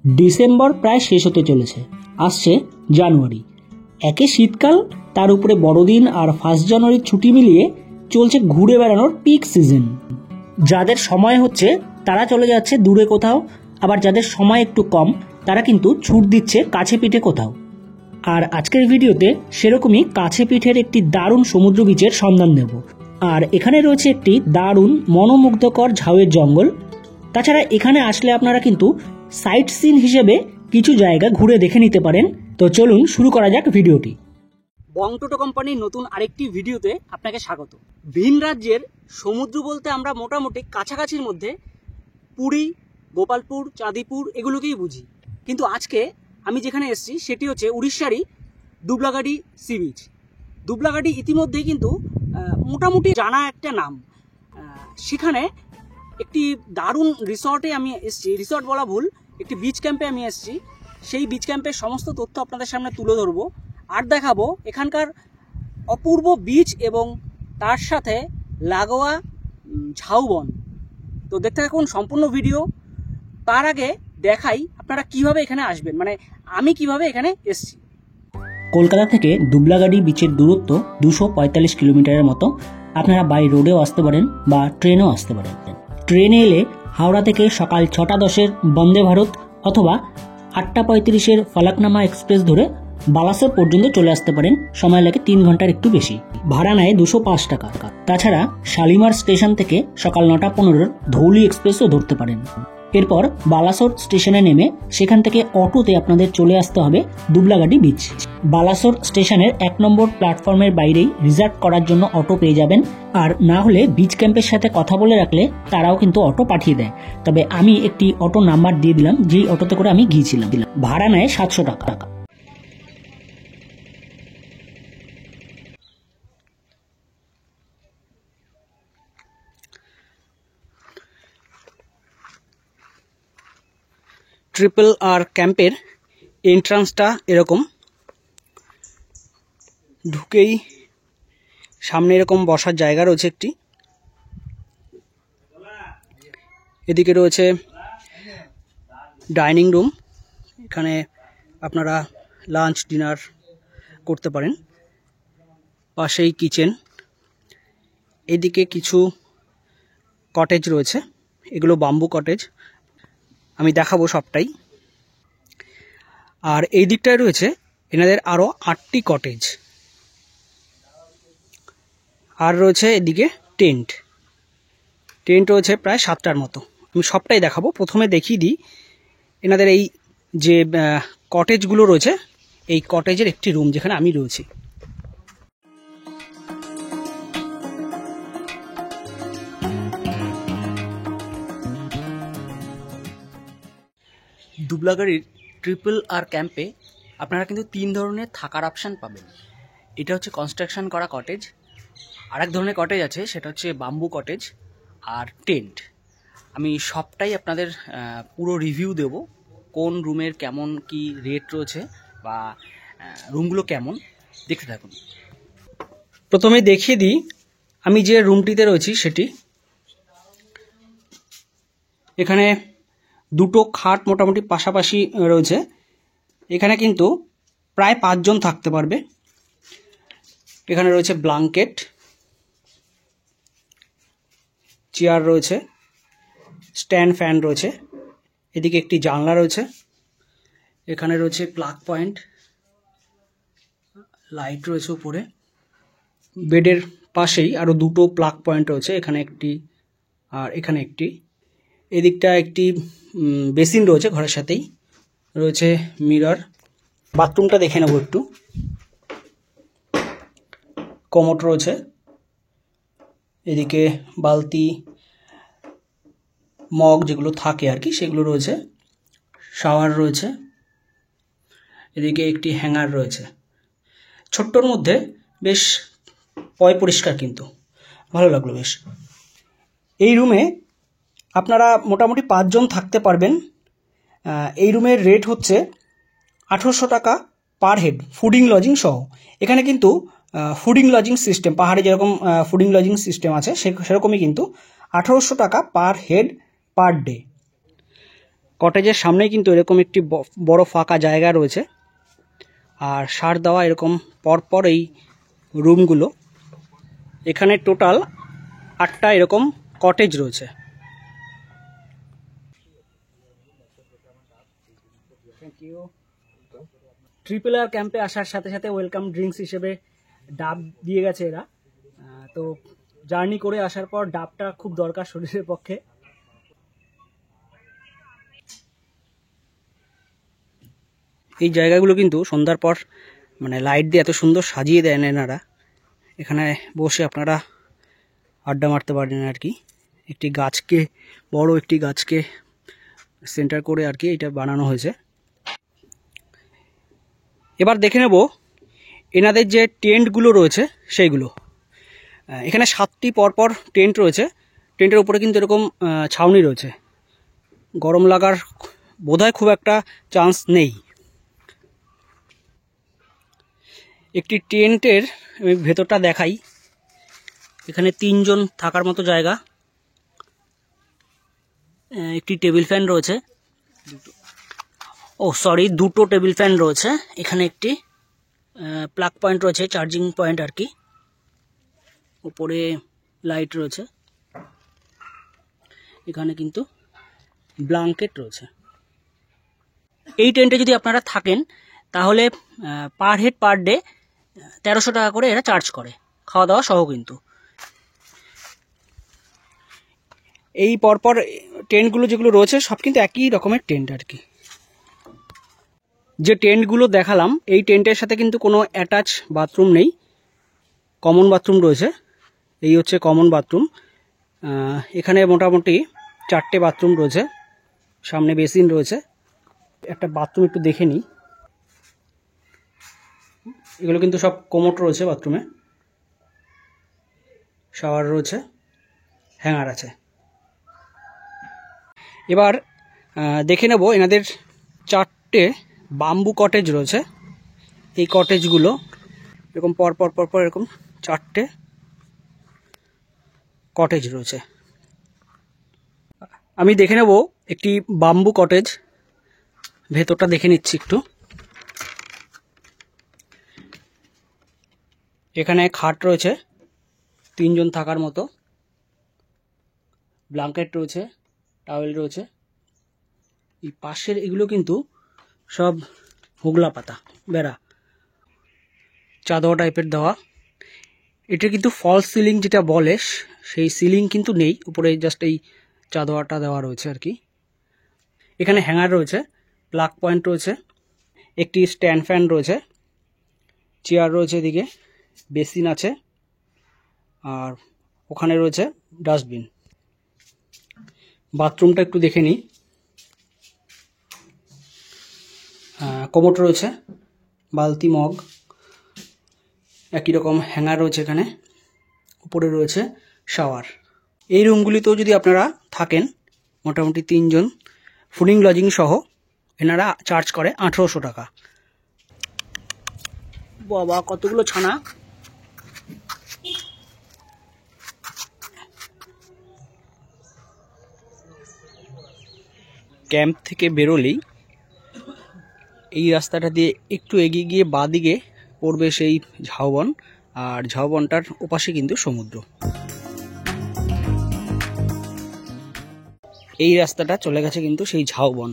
December প্রায় শেষ হতে চলেছে, আসছে জানুয়ারি। একে শীতকাল, তার উপরে বড়দিন আর 1 জানুয়ারির ছুটি মিলিয়ে চলছে ঘুরে বেড়ানোর পিক সিজন। যাদের সময় হচ্ছে তারা চলে যাচ্ছে দূরে কোথাও, আবার যাদের সময় একটু কম তারা কিন্তু ছুট দিচ্ছে কাছে পিঠে কোথাও। আর আজকের ভিডিওতে সেরকমই কাছে পিঠের একটি দারুণ সমুদ্র বিচের সন্ধান দেব। আর এখানে রয়েছে একটি দারুণ মনোমুগ্ধকর ঝাউয়ের জঙ্গল। তাছাড়া এখানে আসলে আপনারা কিন্তু সাইট সিন হিসেবে কিছু জায়গা ঘুরে দেখে নিতে পারেন। তো চলুন শুরু করা যাক ভিডিওটি। বং টোটো কোম্পানির নতুন আরেকটি ভিডিওতে আপনাকে স্বাগত। ভিন রাজ্যের সমুদ্র বলতে আমরা মোটামুটি কাছাকাছির মধ্যে পুরী, গোপালপুর, চাঁদিপুর এগুলোকেই বুঝি। কিন্তু আজকে আমি যেখানে এসেছি সেটি হচ্ছে উড়িষ্যারই দুবলাগাড়ি সি বিচ। দুবলাগাড়ি ইতিমধ্যেই কিন্তু মোটামুটি জানা একটা নাম। সেখানে একটি দারুণ রিসর্টে আমি এসেছি, রিসর্ট বলা ভুল, একটি বিচ ক্যাম্পে আমি এসেছি। সেই বিচ ক্যাম্পের সমস্ত তথ্য আপনাদের সামনে তুলে ধরবো আর দেখাবো এখানকার অপূর্ব বিচ এবং তার সাথে লাগোয়া ঝাউবন। তো দেখতে থাকুন সম্পূর্ণ ভিডিও। তার আগে দেখাই আপনারা কিভাবে এখানে আসবেন, মানে আমি কিভাবে এখানে এসেছি। কলকাতা থেকে দুবলাগাড়ি বিচের দূরত্ব 245 কিলোমিটারের মতো। আপনারা বাই রোডেও আসতে পারেন বা ট্রেনেও আসতে পারেন। ট্রেনে এলে হাওড়া থেকে সকাল 6:10-এর বন্দে ভারত অথবা 8:35-এর ফলকনামা এক্সপ্রেস ধরে বালাসোর পর্যন্ত চলে আসতে পারেন। সময় লাগে 3 ঘন্টার একটু বেশি। ভাড়া নেয় 205 টাকা। তাছাড়া শালিমার স্টেশন থেকে সকাল 9:15-এর ধৌলি এক্সপ্রেসও ধরতে পারেন। এরপর বালাসোর স্টেশনে নেমে সেখান থেকে অটোতে আপনাদের চলে আসতে হবে দুবলাগাড়ি বিচ। বালাসোর স্টেশনের 1 নম্বর প্ল্যাটফর্মের বাইরেই রিজার্ভ করার জন্য অটো পেয়ে যাবেন। আর না হলে বিচ ক্যাম্পের সাথে কথা বলে রাখলে তারাও কিন্তু অটো পাঠিয়ে দেয়। তবে আমি একটি অটো নাম্বার দিয়ে দিলাম, যেই অটোতে করে আমি গিয়েছিলাম। ভাড়া নেয় 700 টাকা। ট্রিপল আর ক্যাম্পের এন্ট্রান্সটা এরকম। ঢুকেই সামনে এরকম বসার জায়গা রয়েছে একটি। এদিকে রয়েছে ডাইনিং রুম, এখানে আপনারা লাঞ্চ ডিনার করতে পারেন। পাশেই কিচেন। এদিকে কিছু কটেজ রয়েছে, এগুলো বাম্বু কটেজ, আমি দেখাবো সবটাই। আর এই দিকটায় রয়েছে এনাদের আরও 8টি কটেজ। আর রয়েছে এদিকে টেন্ট রয়েছে প্রায় 7টার মতো। আমি সবটাই দেখাবো। প্রথমে দেখিয়ে দিই এনাদের এই যে কটেজগুলো রয়েছে, এই কটেজের একটি রুম যেখানে আমি রয়েছি। দুবলাগাড়ির ট্রিপল আর ক্যাম্পে আপনারা কিন্তু 3 ধরনের থাকার অপশান পাবেন। এটা হচ্ছে কনস্ট্রাকশন করা কটেজ। আর এক ধরনের কটেজ আছে, সেটা হচ্ছে বাম্বু কটেজ আর টেন্ট। আমি সবটাই আপনাদের পুরো রিভিউ দেব, কোন রুমের কেমন কি রেট রয়েছে বা রুমগুলো কেমন, দেখতে থাকুন। প্রথমে দেখিয়ে দিই আমি যে রুমটিতে রয়েছি সেটি। এখানে 2টো খাট মোটামুটি পাশাপাশি রয়েছে। এখানে কিন্তু প্রায় 5 জন থাকতে পারবে। এখানে রয়েছে ব্ল্যাঙ্কেট, চেয়ার রয়েছে, স্ট্যান্ড ফ্যান রয়েছে, এদিকে একটি জানলা রয়েছে, এখানে রয়েছে প্লাগ পয়েন্ট, লাইট রয়েছে উপরে। বেডের পাশেই আরও 2টো প্লাগ পয়েন্ট রয়েছে, এখানে একটি আর এখানে একটি। এদিকটা একটি বেসিন রয়েছে, ঘরের সাথেই রয়েছে মিরর। বাথরুমটা দেখে নেব একটু। কমোড রয়েছে, এদিকে বালতি মগ যেগুলো থাকে আর কি সেগুলো রয়েছে, শাওয়ার রয়েছে, এদিকে একটি হ্যাঙ্গার রয়েছে। ছোট্টর মধ্যে বেশ পরিষ্কার, কিন্তু ভালো লাগলো বেশ। এই রুমে আপনারা মোটামুটি 5 জন থাকতে পারবেন। এই রুমের রেট হচ্ছে 1800 টাকা পার হেড, ফুডিং লজিং সহ। এখানে কিন্তু ফুডিং লজিং সিস্টেম, পাহাড়ে যেরকম ফুডিং লজিং সিস্টেম আছে সেরকমই কিন্তু 1800 টাকা পার হেড পার ডে। কটেজের সামনেই কিন্তু এরকম একটি বড় ফাঁকা জায়গা রয়েছে, আর সার দেওয়া এরকম পরপর এই রুমগুলো। এখানে টোটাল 8টা এরকম কটেজ রয়েছে। ট্রিপল আর ক্যাম্পে আসার সাথে সাথে ওয়েলকাম ড্রিঙ্কস হিসেবে ডাব দিয়ে গেছে এরা। তো জার্নি করে আসার পর ডাবটা খুব দরকার শরীরের পক্ষে। এই জায়গাগুলো কিন্তু সন্ধ্যার পর মানে লাইট দিয়ে এত সুন্দর সাজিয়ে দেন এনারা, এখানে বসে আপনারা আড্ডা মারতে পারেন আর কি। একটি গাছকে, বড় একটি গাছকে সেন্টার করে আর কি এটা বানানো হয়েছে। এবার দেখে নেব এনাদের যে টেন্টগুলো রয়েছে সেইগুলো। এখানে 7টি পরপর টেন্ট রয়েছে। টেন্টের উপরে কিন্তু এরকম ছাউনি রয়েছে, গরম লাগার বোধহয় খুব একটা চান্স নেই। একটি টেন্টের ভেতরটা দেখাই। এখানে 3 জন থাকার মতো জায়গা, একটি টেবিল ফ্যান রয়েছে, দুটো টেবিল ফ্যান রয়েছে। এখানে একটি প্লাগ পয়েন্ট রয়েছে, চার্জিং পয়েন্ট আর কি। উপরে লাইট রয়েছে। এখানে কিন্তু ব্ল্যাঙ্কেট রয়েছে। এই টেন্টে যদি আপনারা থাকেন তাহলে পার হেড পার ডে 1300 টাকা করে এরা চার্জ করে, খাওয়া দাওয়া সহ। কিন্তু এই পরপর টেন্টগুলো যেগুলো রয়েছে সব কিন্তু একই রকমের টেন্ট আর কি। যে টেন্টগুলো দেখালাম এই টেন্টের সাথে কিন্তু কোনো অ্যাটাচ বাথরুম নেই, কমন বাথরুম রয়েছে। এই হচ্ছে কমন বাথরুম। এখানে মোটামুটি 4টে বাথরুম রয়েছে, সামনে বেসিন রয়েছে। একটা বাথরুম একটু দেখে নিই। এগুলো কিন্তু সব কোমোড রয়েছে বাথরুমে, শাওয়ার রয়েছে, হ্যাঙ্গার আছে। এবার দেখে নেব এনাদের 4টে বাম্বু কটেজ রয়েছে। এই কটেজগুলো এরকম পরপর এরকম 4টে কটেজ রয়েছে। আমি দেখে নেব একটি বাম্বু কটেজ, ভেতরটা দেখে নিচ্ছি একটু। এখানে খাট রয়েছে 3 জন থাকার মতো, ব্ল্যাঙ্কেট রয়েছে, টাওয়েল রয়েছে। এই পাশের এগুলো কিন্তু সব হোগলা পাতা বেড়া, চাদর টাইপের দেওয়া। এটা কিন্তু ফলস সিলিং যেটা বলে, সেই সিলিং কিন্তু নেই, উপরে জাস্ট এই চাদরটা দেওয়া রয়েছে আর কি। এখানে হ্যাঙ্গার রয়েছে, প্লাগ পয়েন্ট রয়েছে, একটি স্ট্যান্ড ফ্যান রয়েছে, চেয়ার রয়েছে, এদিকে বেসিন আছে, আর ওখানে রয়েছে ডাস্টবিন। বাথরুমটা একটু দেখে নিই। কোমোড রয়েছে, বালতি, মগ, একই রকম হ্যাঙ্গার রয়েছে এখানে। উপরে রয়েছে শাওয়ার। এই রুমগুলিতেও যদি আপনারা থাকেন, মোটামুটি 3 জন, ফুডিং লজিং সহ এনারা চার্জ করে 1800 টাকা। বাবা কতগুলো ছানা! ক্যাম্প থেকে বেরোলেই এই রাস্তাটা দিয়ে একটু এগিয়ে গিয়ে বাঁদিকে পড়বে সেই ঝাউবন, আর ঝাউবনটার ওপাশে কিন্তু সমুদ্র। এই রাস্তাটা চলে গেছে কিন্তু সেই ঝাউবন।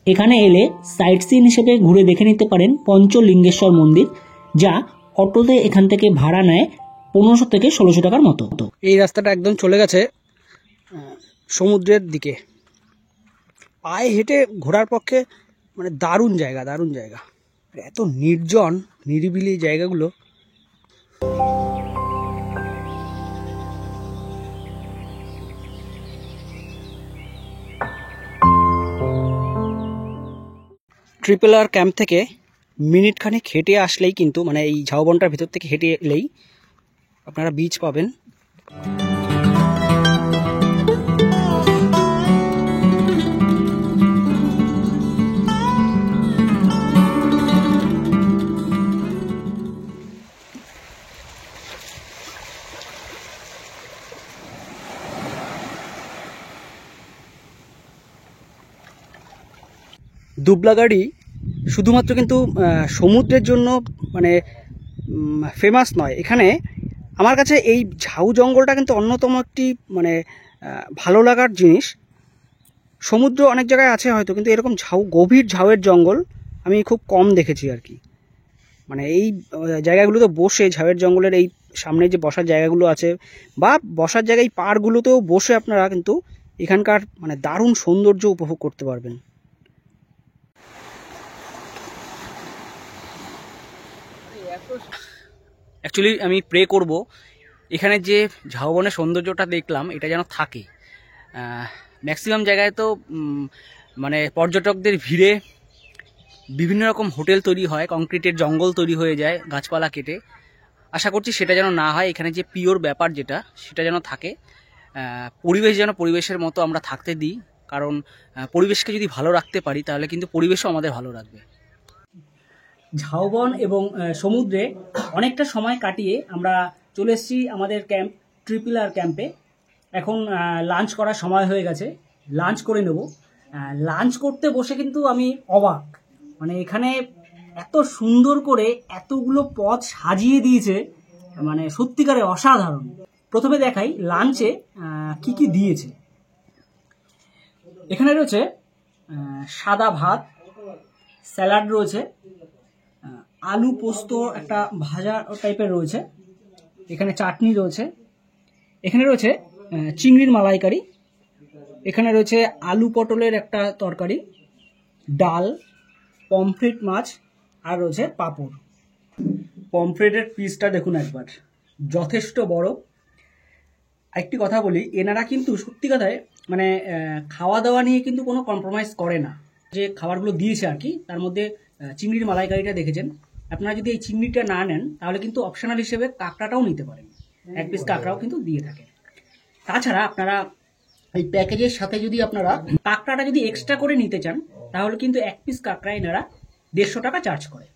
এখানে এলে সাইট সিন হিসেবে ঘুরে দেখে নিতে পারেন পঞ্চলিঙ্গেশ্বর মন্দির, যা অটোতে এখান থেকে ভাড়া নেয় 1500 থেকে 1600 টাকার মতো। এই রাস্তাটা একদম চলে গেছে সমুদ্রের দিকে। পায়ে হেঁটে ঘোরার পক্ষে মানে দারুণ জায়গা, দারুণ জায়গা। এত নির্জন নিরিবিলি জায়গাগুলো। ট্রিপল আর ক্যাম্প থেকে মিনিট খানেক হেঁটে আসলেই কিন্তু, মানে এই ঝাউবনটার ভিতর থেকে হেঁটে এলেই আপনারা বিচ পাবেন। দুবলাগাড়ি শুধুমাত্র কিন্তু সমুদ্রের জন্য মানে ফেমাস নয়, এখানে আমার কাছে এই ঝাউ জঙ্গলটা কিন্তু অন্যতম একটি মানে ভালো লাগার জিনিস। সমুদ্র অনেক জায়গায় আছে হয়তো, কিন্তু এরকম গভীর ঝাউয়ের জঙ্গল আমি খুব কম দেখেছি আর কি। মানে এই জায়গাগুলোতে বসে, ঝাউয়ের জঙ্গলের এই সামনে যে বসার জায়গাগুলো আছে বা বসার জায়গায় এই পাড়গুলোতেও বসে আপনারা কিন্তু এখানকার মানে দারুণ সৌন্দর্য উপভোগ করতে পারবেন। অ্যাকচুয়ালি আমি প্রে করব এখানে যে ঝাউবনের সৌন্দর্যটা দেখলাম এটা যেন থাকে। ম্যাক্সিমাম জায়গায় তো মানে পর্যটকদের ভিড়ে বিভিন্ন রকম হোটেল তৈরি হয়, কংক্রিটের জঙ্গল তৈরি হয়ে যায় গাছপালা কেটে। আশা করছি সেটা যেন না হয়, এখানে যে পিওর ব্যাপার যেটা সেটা যেন থাকে। পরিবেশ যেন পরিবেশের মতো আমরা থাকতে দিই, কারণ পরিবেশকে যদি ভালো রাখতে পারি তাহলে কিন্তু পরিবেশও আমাদের ভালো রাখবে। ঝাউবন এবং সমুদ্রে অনেকটা সময় কাটিয়ে আমরা চলে এসেছি আমাদের ক্যাম্প ট্রিপল আর ক্যাম্পে। এখন লাঞ্চ করার সময় হয়ে গেছে, লাঞ্চ করে নেব। লাঞ্চ করতে বসে কিন্তু আমি অবাক, মানে এখানে এত সুন্দর করে এতগুলো পদ সাজিয়ে দিয়েছে, মানে সত্যিকারে অসাধারণ। প্রথমে দেখাই লাঞ্চে কি কি দিয়েছে। এখানে রয়েছে সাদা ভাত, স্যালাড রয়েছে, আলু পোস্ত একটা ভাজা টাইপের রয়েছে, এখানে চাটনি রয়েছে, এখানে রয়েছে চিংড়ির মালাইকারি, এখানে রয়েছে আলু পটলের একটা তরকারি, ডাল, পমফ্রেট মাছ, আর রয়েছে পাঁপড়। পমফ্রেটের পিসটা দেখুন একবার, যথেষ্ট বড়। একটি কথা বলি, এনারা কিন্তু সত্যি কথায় মানে খাওয়া দাওয়া নিয়ে কিন্তু কোনো কম্প্রোমাইজ করে না। যে খাবারগুলো দিয়েছে আর কি, তার মধ্যে চিংড়ির মালাইকারিটা দেখেছেন। আপনারা যদি এই চিংড়িটা না নেন তাহলে কিন্তু অপশনাল হিসেবে কাঁকড়াটাও নিতে পারেন, এক পিস কাঁকড়াও কিন্তু দিয়ে থাকে। তাছাড়া আপনারা এই প্যাকেজের সাথে যদি আপনারা কাঁকড়াটা যদি এক্সট্রা করে নিতে চান তাহলে কিন্তু এক পিস কাঁকড়া এনারা 150 টাকা চার্জ করে।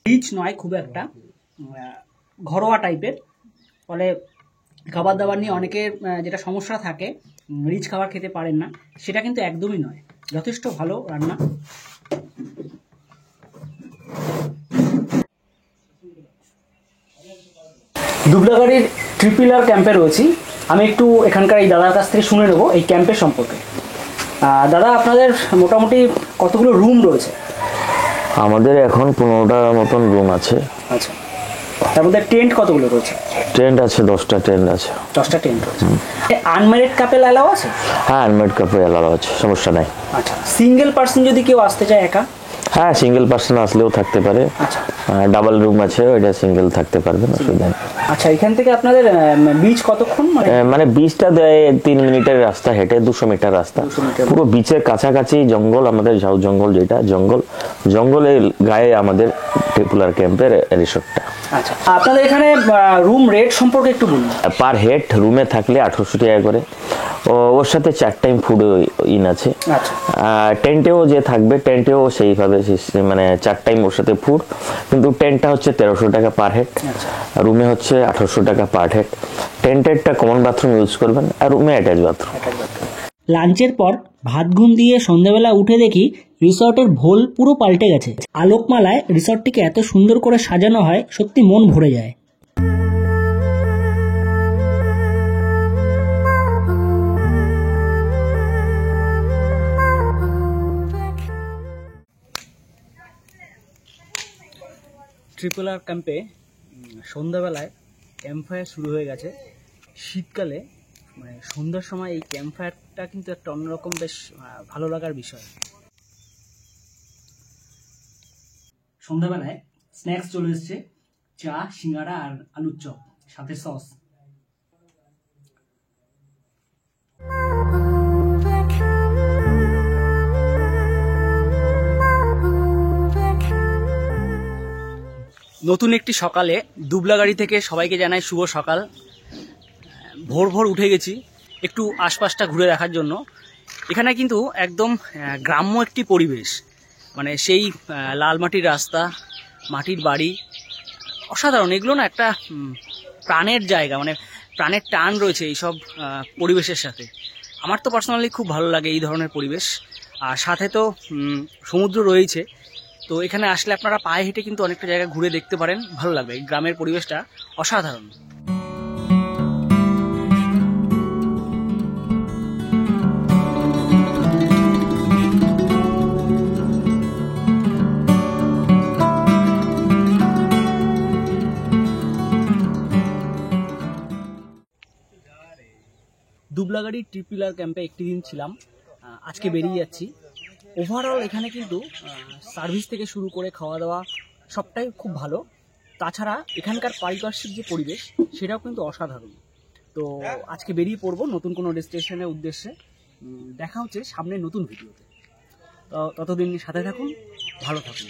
রিচ নয় খুব একটা, ঘরোয়া টাইপের, ফলে খাবার দাবার নিয়ে অনেকের যেটা সমস্যা থাকে, রিচ খাবার খেতে পারেন না, সেটা কিন্তু একদমই নয়, যথেষ্ট ভালো রান্না। দুবলাগাড়ির ট্রিপল আর ক্যাম্পে রয়েছি আমি। একটু এখানকার এই দাদার কাছ থেকে শুনে নেবো এই ক্যাম্পের সম্পর্কে। দাদা, আপনাদের মোটামুটি কতগুলো রুম রয়েছে? আমাদের এখন 15টার মতন রুম আছে। আচ্ছা, তার মধ্যে টেন্ট কতগুলো রয়েছে? টেন্ট আছে 10টা টেন্ট আছে। 10টা টেন্ট রয়েছে। আনম্যারিড কাপল অ্যালাউ আছে? হ্যাঁ, আনম্যারিড কাপল অ্যালাউ আছে, সমস্যা নাই। আচ্ছা, সিঙ্গেল পার্সন যদি কেউ আসতে চায় একা? হ্যাঁ, সিঙ্গেল পার্সন আসলেও থাকতে পারে। আচ্ছা, ডাবল রুম আছে, ওইটা সিঙ্গেল থাকতে পারবেন, অসুবিধা নেই। আচ্ছা, এখান থেকে আপনাদের বিচ কতক্ষণ? মানে বিচটা দেয় 3 মিনিটের রাস্তা হেঁটে, 200 মিটার রাস্তা। পুরো বিচের কাছাকাছি জঙ্গল, আমাদের ঝাউ জঙ্গল, যেটা জঙ্গলের গায়ে আমাদের ট্রিপল আর ক্যাম্পের রিসোর্টটা। আচ্ছা, আপনাদের এখানে রুম রেট সম্পর্কে একটু বলুন। পার হেড রুমে থাকলে 1800 টাকা করে, ওর সাথে 4 টাইম ফুড ইন আছে। টেন্টেও যে থাকবে, টেন্টেও সেইভাবে মানে 4 টাইম ওর সাথে ফুড, কিন্তু টেন্টটা হচ্ছে 1300 টাকা পার হেড, রুমে হচ্ছে 1800 টাকা পার হেড। টেন্টেরটা কমন বাথরুম ইউজ করবেন, আর রুমে অ্যাটাচ বাথরুম। লাঞ্চের পর ভাত ঘুম দিয়ে সন্ধ্যাবেলা উঠে দেখি রিসর্টের ভোল পুরো পাল্টে গেছে। আলোকমালায় রিসর্টটিকে এত সুন্দর করে সাজানো হয়, সত্যি মন ভরে যায়। ট্রিপল আর ক্যাম্পে সন্ধ্যাবেলায় ক্যাম্প ফায়ার শুরু হয়ে গেছে। শীতকালে মানে সন্ধ্যার সময় এই ক্যাম্প ফায়ারটা কিন্তু একটা অন্যরকম বেশ ভালো লাগার বিষয়। সন্ধ্যাবেলায় স্ন্যাক্স চলে এসছে, চা, সিঙ্গাড়া আর আলুর চপ, সাথে সস। নতুন একটি সকালে দুবলাগাড়ি থেকে সবাইকে জানাই শুভ সকাল। ভোর ভোর উঠে গেছি একটু আশপাশটা ঘুরে দেখার জন্য। এখানে কিন্তু একদম গ্রাম্য একটি পরিবেশ, মানে সেই লাল মাটির রাস্তা, মাটির বাড়ি, অসাধারণ। এগুলো না একটা প্রাণের জায়গা, মানে প্রাণের টান রয়েছে এইসব পরিবেশের সাথে। আমার তো পার্সোনালি খুব ভালো লাগে এই ধরনের পরিবেশ। আর সাথে তো সমুদ্র রয়েছে। তো এখানে আসলে আপনারা পায়ে হেঁটে কিন্তু অনেকটা জায়গা ঘুরে দেখতে পারেন, ভালো লাগবে। এই গ্রামের পরিবেশটা অসাধারণ। দুবলাগাড়ি ট্রিপিলার ক্যাম্পে একটি দিন ছিলাম, আজকে বেরিয়ে যাচ্ছি। ওভারঅল এখানে কিন্তু সার্ভিস থেকে শুরু করে খাওয়া দাওয়া সবটাই খুব ভালো। তাছাড়া এখানকার পারিপার্শ্বিক যে পরিবেশ সেটাও কিন্তু অসাধারণ। তো আজকে বেরিয়ে পড়বো নতুন কোনো ডেস্টিনেশনের উদ্দেশ্যে। দেখা হচ্ছে সামনে নতুন ভিডিওতে। তো ততদিন সাথে থাকুন, ভালো থাকুন।